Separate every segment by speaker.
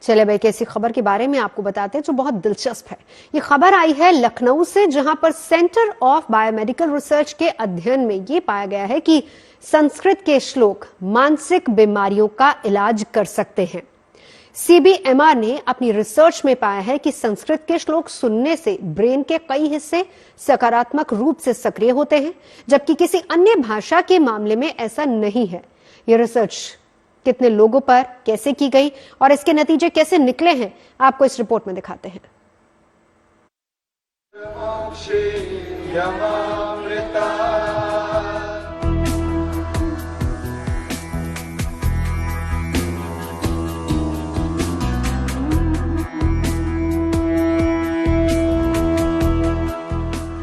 Speaker 1: चले भाई कैसी खबर के बारे में आपको बताते हैं जो बहुत दिलचस्प है। ये खबर आई है लखनऊ से, जहां पर सेंटर ऑफ बायोमेडिकल रिसर्च के अध्ययन में ये पाया गया है कि संस्कृत के श्लोक मानसिक बीमारियों का इलाज कर सकते हैं। सीबीएमआर ने अपनी रिसर्च में पाया है कि संस्कृत के श्लोक सुनने से ब्रेन के कई हिस्से सकारात्मक रूप से सक्रिय होते हैं, जबकि किसी अन्य भाषा के मामले में ऐसा नहीं है। यह रिसर्च कितने लोगों पर कैसे की गई और इसके नतीजे कैसे निकले हैं, आपको इस रिपोर्ट में दिखाते हैं।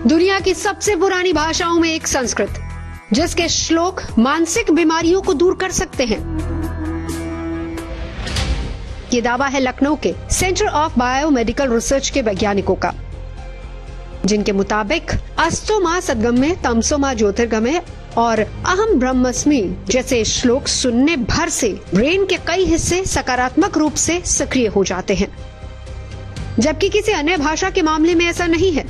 Speaker 1: दुनिया की सबसे पुरानी भाषाओं में एक संस्कृत, जिसके श्लोक मानसिक बीमारियों को दूर कर सकते हैं। ये दावा है लखनऊ के सेंटर ऑफ बायोमेडिकल रिसर्च के वैज्ञानिकों का, जिनके मुताबिक अस्तो मा सद्गम्य तमसो मा ज्योतिर्गमय और अहम ब्रह्मस्मि जैसे श्लोक सुनने भर से ब्रेन के कई हिस्से सकारात्मक रूप से सक्रिय हो जाते हैं, जबकि किसी अन्य भाषा के मामले में ऐसा नहीं है।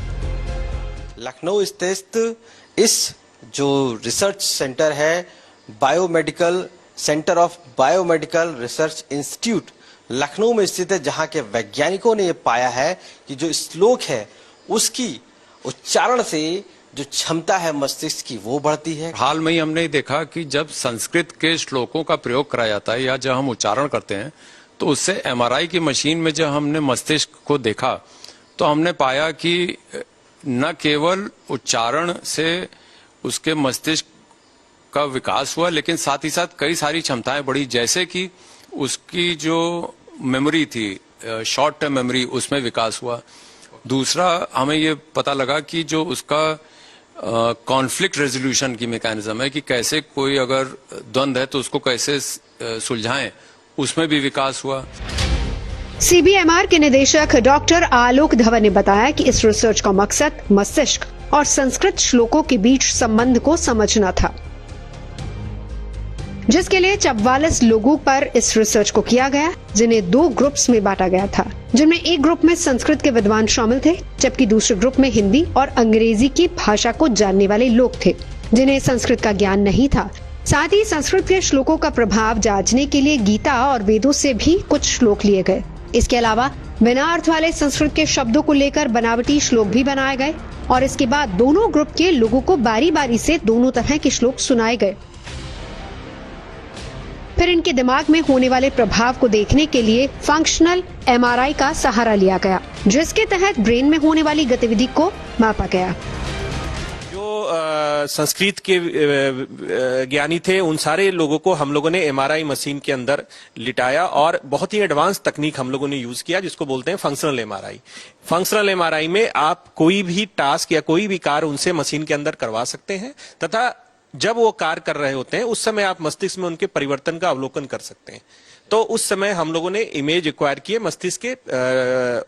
Speaker 2: लखनऊ स्थित इस जो रिसर्च सेंटर है, biomedical centre of biomedical research institute Lucknow में स्थित है, जहां के वैज्ञानिकों ने यह पाया है कि जो श्लोक है उसकी उच्चारण से जो क्षमता है मस्तिष्क की वो बढ़ती है।
Speaker 3: हाल में ही हमने देखा कि जब संस्कृत के श्लोकों का प्रयोग कराया जाता है या जब हम उच्चारण करते हैं तो उससे एमआरआई की मशीन में जब हमने मस्तिष्क को देखा तो हमने पाया कि न केवल उच्चारण से उसके मस्तिष्क का विकास हुआ, लेकिन साथ ही साथ कई सारी क्षमताएं बढ़ी, जैसे कि उसकी जो मेमोरी थी, शॉर्ट टर्म मेमोरी, उसमें विकास हुआ। दूसरा, हमें ये पता लगा कि जो उसका कॉन्फ्लिक्ट रेजोल्यूशन की मैकेनिज्म है कि कैसे कोई अगर द्वंद्व है तो उसको कैसे सुलझाएं, उसमें भी विकास हुआ।
Speaker 1: सीबीएमआर के निदेशक डॉक्टर आलोक धवन ने बताया कि इस रिसर्च का मकसद मस्तिष्क और संस्कृत श्लोकों के बीच संबंध को समझना था, जिसके लिए 44 लोगों पर इस रिसर्च को किया गया, जिन्हें 2 ग्रुप्स में बांटा गया था, जिनमें एक ग्रुप में संस्कृत के विद्वान शामिल थे, जबकि दूसरे ग्रुप में हिंदी और अंग्रेजी की भाषा को जानने वाले लोग थे, जिन्हें संस्कृत का ज्ञान नहीं था। साथ ही संस्कृत के श्लोकों का प्रभाव जांचने के लिए गीता और वेदों से भी कुछ श्लोक लिए गए। इसके अलावा बिना अर्थ वाले संस्कृत के शब्दों को लेकर बनावटी श्लोक भी बनाए गए और इसके बाद दोनों ग्रुप के लोगों को बारी बारी से दोनों तरह के श्लोक सुनाए गए। फिर इनके दिमाग में होने वाले प्रभाव को देखने के लिए फंक्शनल एमआरआई का सहारा लिया गया, जिसके तहत ब्रेन में होने वाली गतिविधि को मापा गया।
Speaker 4: संस्कृत के ज्ञानी थे, उन सारे लोगों को हम लोगों ने एमआरआई मशीन के अंदर लिटाया और बहुत ही एडवांस तकनीक हम लोगों ने यूज किया, जिसको बोलते हैं फंक्शनल एमआरआई। फंक्शनल एमआरआई में आप कोई भी टास्क या कोई भी कार्य उनसे मशीन के अंदर करवा सकते हैं तथा जब वो कार्य कर रहे होते हैं उस समय आप मस्तिष्क में उनके परिवर्तन का अवलोकन कर सकते हैं। तो उस समय हम लोगों ने इमेज एक्वायर किए मस्तिष्क के,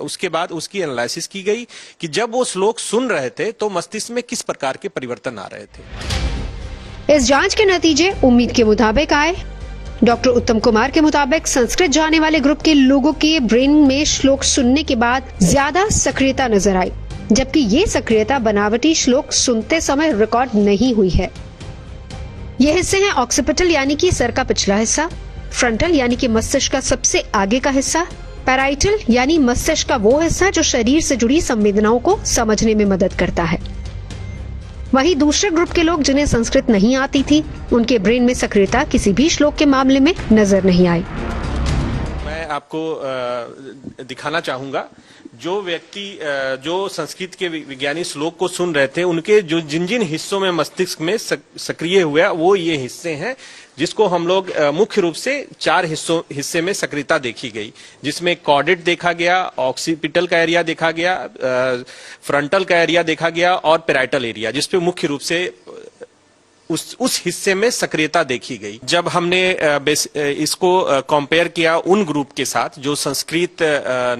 Speaker 4: उसके बाद उसकी एनालिसिस की गई कि जब वो श्लोक सुन रहे थे तो मस्तिष्क में किस प्रकार के परिवर्तन आ रहे थे।
Speaker 1: इस जांच के नतीजे उम्मीद के मुताबिक आए। डॉक्टर उत्तम कुमार के मुताबिक संस्कृत जानने वाले ग्रुप के लोगों के ब्रेन में श्लोक सुनने के बाद ज्यादा सक्रियता नजर आई, जबकि ये सक्रियता बनावटी श्लोक सुनते समय रिकॉर्ड नहीं हुई है। ये हिस्से हैं ऑक्सीपिटल यानी कि सर का पिछला हिस्सा, फ्रंटल यानी कि मस्तिष्क का सबसे आगे का हिस्सा, पैराइटल यानी मस्तिष्क का वो हिस्सा जो शरीर से जुड़ी संवेदनाओं को समझने में मदद करता है। वहीं दूसरे ग्रुप के लोग जिन्हें संस्कृत नहीं आती थी, उनके ब्रेन में सक्रियता किसी भी श्लोक के मामले में नजर नहीं आई।
Speaker 4: मैं आपको दिखाना चाहूंगा, जो व्यक्ति जो संस्कृत के विज्ञानी श्लोक को सुन रहे थे, उनके जो जिन जिन हिस्सों में मस्तिष्क में सक्रिय हुआ वो ये हिस्से हैं, जिसको हम लोग मुख्य रूप से 4 हिस्से में सक्रियता देखी गई, जिसमें कॉर्डेट देखा गया, ऑक्सीपिटल का एरिया देखा गया, फ्रंटल का एरिया देखा गया और पैराइटल एरिया, जिसपे मुख्य रूप से उस हिस्से में सक्रियता देखी गई। जब हमने इसको कंपेयर किया उन ग्रुप के साथ जो संस्कृत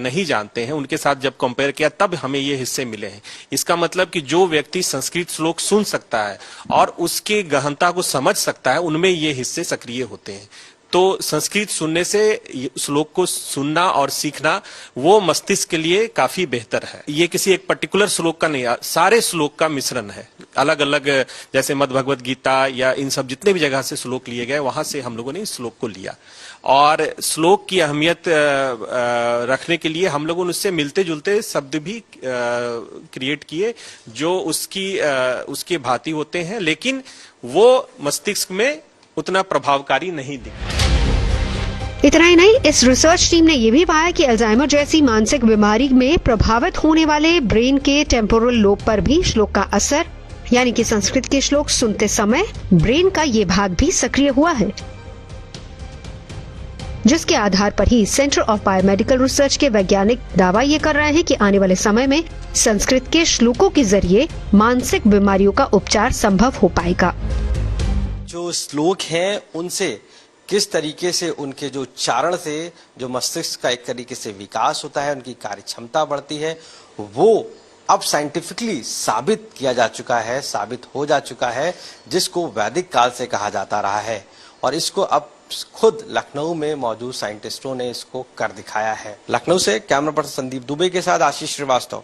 Speaker 4: नहीं जानते हैं, उनके साथ जब कंपेयर किया तब हमें ये हिस्से मिले हैं। इसका मतलब कि जो व्यक्ति संस्कृत श्लोक सुन सकता है और उसके गहनता को समझ सकता है, उनमें ये हिस्से सक्रिय होते हैं। तो संस्कृत सुनने से श्लोक को सुनना और सीखना वो मस्तिष्क के लिए काफी बेहतर है। ये किसी एक पर्टिकुलर श्लोक का नहीं, सारे श्लोक का मिश्रण है। अलग अलग जैसे मद् भगवत गीता या इन सब जितने भी जगह से श्लोक लिए गए वहां से हम लोगों ने इस श्लोक को लिया और श्लोक की अहमियत रखने के लिए हम लोगों ने उससे मिलते जुलते शब्द भी क्रिएट किए जो उसके भांति होते हैं, लेकिन वो मस्तिष्क में उतना प्रभावकारी नहीं दिखते।
Speaker 1: इतना ही नहीं, इस रिसर्च टीम ने यह भी पाया कि अल्जाइमर जैसी मानसिक बीमारी में प्रभावित होने वाले ब्रेन के टेम्पोरल लोब पर भी श्लोक का असर, यानी कि संस्कृत के श्लोक सुनते समय ब्रेन का ये भाग भी सक्रिय हुआ है, जिसके आधार पर ही सेंटर ऑफ बायोमेडिकल रिसर्च के वैज्ञानिक दावा ये कर रहे हैं कि आने वाले समय में संस्कृत के श्लोकों के जरिए मानसिक बीमारियों का उपचार संभव हो पाएगा।
Speaker 2: जो श्लोक हैं उनसे किस तरीके से उनके जो उच्चारण से जो मस्तिष्क का एक तरीके से विकास होता है, उनकी कार्य क्षमता बढ़ती है, वो अब साइंटिफिकली साबित किया जा चुका है, साबित हो जा चुका है, जिसको वैदिक काल से कहा जाता रहा है और इसको अब खुद लखनऊ में मौजूद साइंटिस्टों ने इसको कर दिखाया है। लखनऊ से कैमरा पर्सन संदीप दुबे के साथ आशीष श्रीवास्तव।